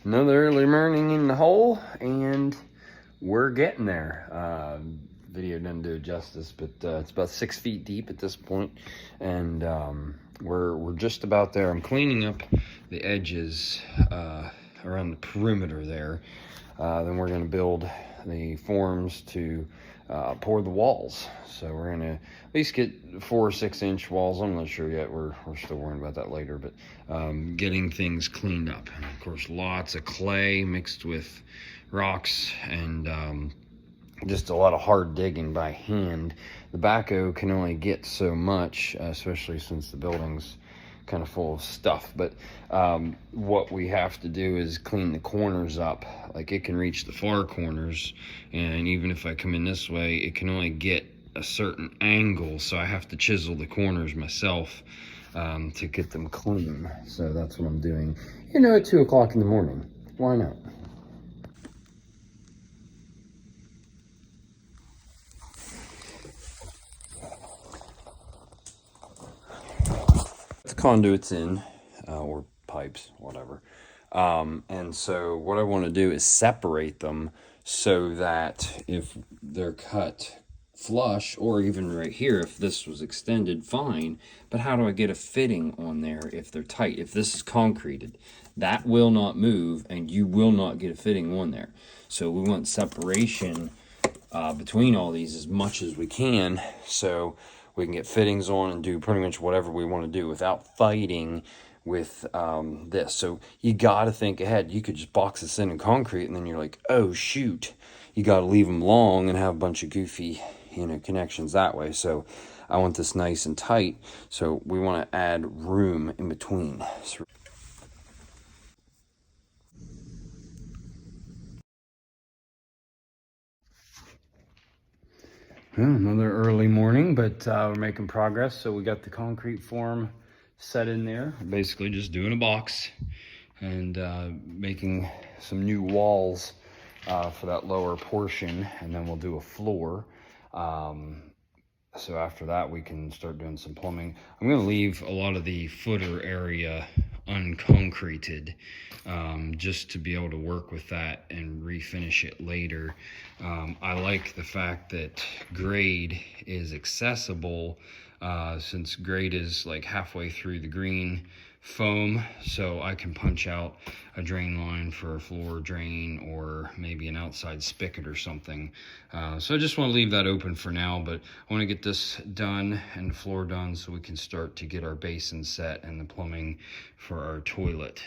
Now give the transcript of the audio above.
Another early morning in the hole, and we're getting there. Video doesn't do it justice, but it's about 6 feet deep at this point, and we're just about there. I'm cleaning up the edges around the perimeter there. Then we're going to build the forms to pour the walls. So we're going to at least get 4 or 6 inch walls. I'm not sure yet. We're still worrying about that later, but getting things cleaned up. And of course, lots of clay mixed with rocks and just a lot of hard digging by hand. The backhoe can only get so much, especially since the building's kind of full of stuff. But what we have to do is clean the corners up. Like, it can reach the far corners, and even if I come in this way, it can only get a certain angle, so I have to chisel the corners myself to get them clean. So that's what I'm doing, at 2 o'clock in the morning. Why not? The conduits in, or pipes, whatever. And so what I want to do is separate them so that if they're cut flush, or even right here, if this was extended, fine. But how do I get a fitting on there if they're tight? If this is concreted, that will not move, and you will not get a fitting on there. So we want separation between all these as much as we can, so we can get fittings on and do pretty much whatever we want to do without fighting with this. So you got to think ahead. You could just box this in concrete, and then you're like, oh shoot, you got to leave them long and have a bunch of goofy connections that way. So I want this nice and tight, so we want to add room in between. Well, another early morning, but we're making progress. So we got the concrete form set in there. Basically just doing a box and making some new walls for that lower portion, and then we'll do a floor. So after that, we can start doing some plumbing. I'm going to leave a lot of the footer area unconcreted, just to be able to work with that and refinish it later. I like the fact that grade is accessible, since grade is like halfway through the green foam, so I can punch out a drain line for a floor drain or maybe an outside spigot or something. So I just want to leave that open for now, but I want to get this done and the floor done so we can start to get our basin set and the plumbing for our toilet.